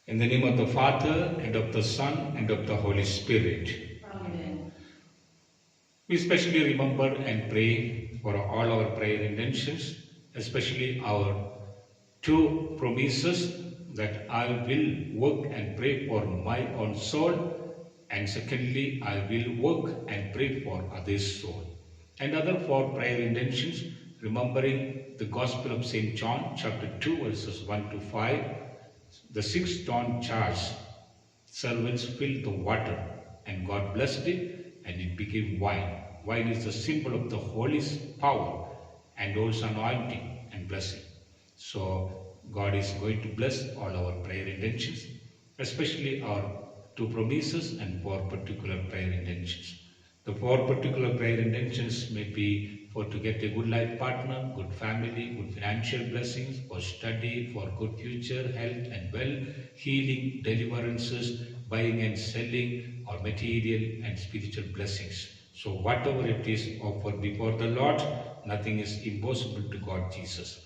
In the name of the Father, and of the Son, and of the Holy Spirit. Amen. We especially remember and pray for all our prayer intentions, especially our two promises that I will work and pray for my own soul, and secondly, I will work and pray for others' soul. And other four prayer intentions, remembering the Gospel of St. John, chapter 2, verses 1 to 5, the 6-ton charge. Servants filled the water, and God blessed it, and it became wine. Wine is the symbol of the Holy power and also anointing and blessing. So God is going to bless all our prayer intentions, especially our two promises and four particular prayer intentions. The four particular prayer intentions may be for to get a good life partner, good family, good financial blessings, for study, for good future, health and well, healing, deliverances, buying and selling, or material and spiritual blessings. So whatever it is offered before the Lord, nothing is impossible to God Jesus.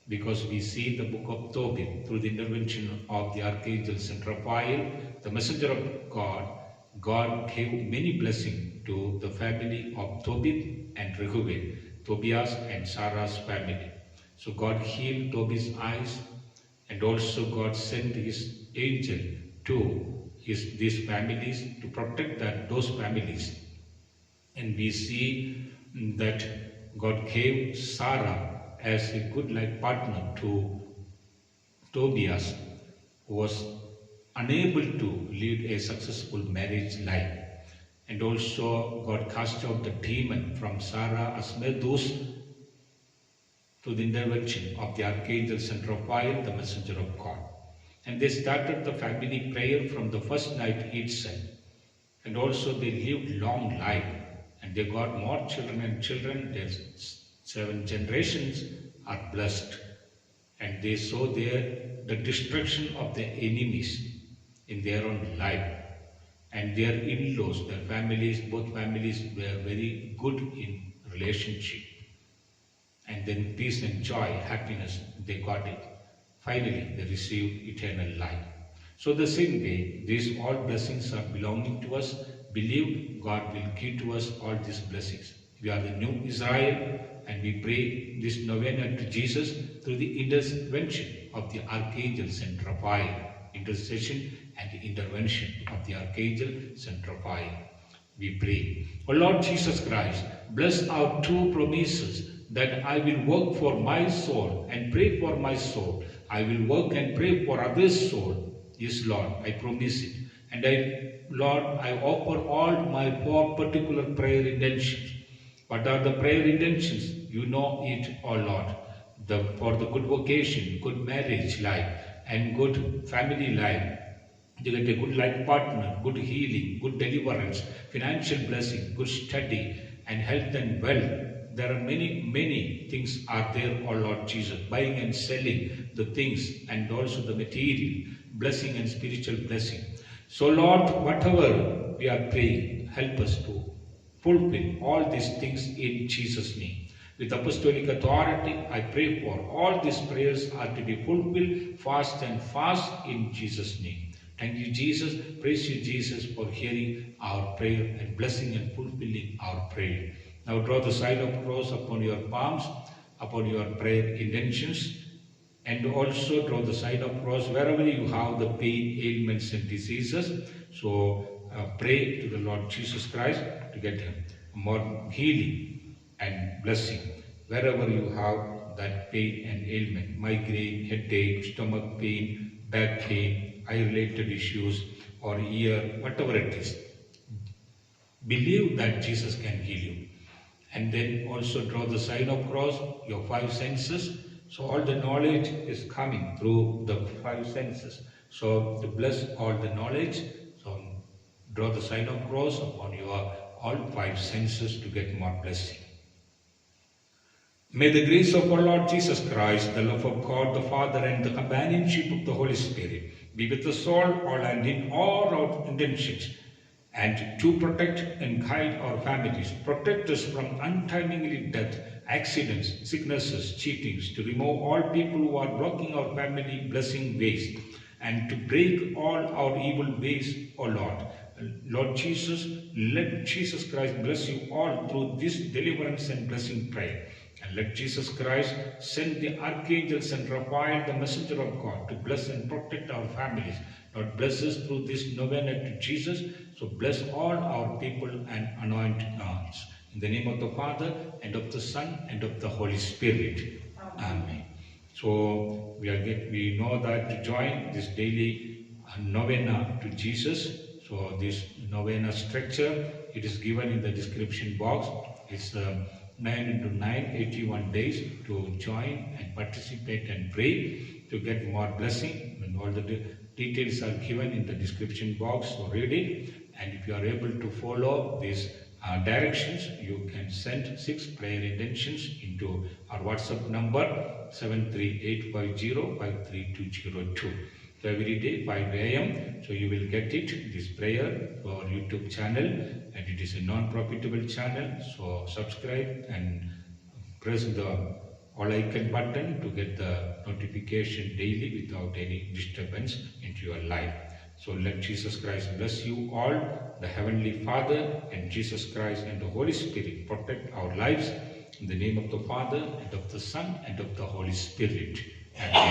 Because we see the book of Tobit through the intervention of the Archangel Saint Raphael, the messenger of God, God gave many blessings to the family of Tobit and Reuben, Tobias and Sarah's family. So God healed Tobit's eyes, and also God sent his angel to these families to protect those families. And we see that God gave Sarah as a good life partner to Tobias, who was unable to lead a successful marriage life. And also God cast out the demon from Sarah Asmodeus through the intervention of the Archangel Saint Raphael, the messenger of God. And they started the family prayer from the first night itself. And also they lived long life, and they got more children and children. Their 7 generations are blessed, and they saw there the destruction of their enemies in their own life. And their in-laws, their families, both families were very good in relationship. And then peace and joy, happiness, they got it. Finally, they received eternal life. So the same way, these all blessings are belonging to us. Believe God will give to us all these blessings. We are the new Israel, and we pray this novena to Jesus through the intervention of the Archangel Saint Raphael. Intercession and the intervention of the Archangel Saint Raphael. We pray, O Lord Jesus Christ, bless our two promises that I will work for my soul and pray for my soul. I will work and pray for others' soul. Yes, Lord, I promise it. And Lord, I offer all my 4 particular prayer intentions. What are the prayer intentions? You know it, O Lord. For the good vocation, good marriage life, and good family life. You get a good life partner, good healing, good deliverance, financial blessing, good study, and health and wealth. There are many things are there, O Lord Jesus. Buying and selling the things, and also the material, blessing and spiritual blessing. So Lord, whatever we are praying, help us to fulfill all these things in Jesus' name. With apostolic authority, I pray for all these prayers are to be fulfilled fast and fast in Jesus' name. Thank you, Jesus. Praise you, Jesus, for hearing our prayer and blessing and fulfilling our prayer. Now draw the sign of cross upon your palms, upon your prayer intentions, and also draw the sign of cross wherever you have the pain, ailments, and diseases. So pray to the Lord Jesus Christ to get more healing and blessing wherever you have that pain and ailment, migraine, headache, stomach pain, back pain, eye-related issues, or ear, whatever it is. Believe that Jesus can heal you. And then also draw the sign of cross, your 5 senses. So all the knowledge is coming through the 5 senses. So to bless all the knowledge, so draw the sign of cross upon your all 5 senses to get more blessing. May the grace of our Lord Jesus Christ, the love of God the Father, and the companionship of the Holy Spirit be with us all and in all our intentions, and to protect and guide our families, protect us from untimely death, accidents, sicknesses, cheatings, to remove all people who are blocking our family blessing ways, and to break all our evil ways, O Lord. Lord Jesus, let Jesus Christ bless you all through this deliverance and blessing prayer. And let Jesus Christ send the archangels and Raphael, the messenger of God, to bless and protect our families. Lord, bless us through this novena to Jesus. So bless all our people and anoint us. In the name of the Father, and of the Son, and of the Holy Spirit. Amen. So we know that to join this daily novena to Jesus. So this novena structure, it is given in the description box. It's 9 into 9, 81 days to join and participate and pray to get more blessing. And all the details are given in the description box, so read it. And if you are able to follow these directions, you can send 6 prayer intentions into our WhatsApp number 738505322. So every day 5 a.m. So you will get it, this prayer, to our YouTube channel, and it is a non-profitable channel. So subscribe and press the all icon button to get the notification daily without any disturbance into your life. So let Jesus Christ bless you all, the Heavenly Father and Jesus Christ and the Holy Spirit protect our lives. In the name of the Father and of the Son and of the Holy Spirit. Amen.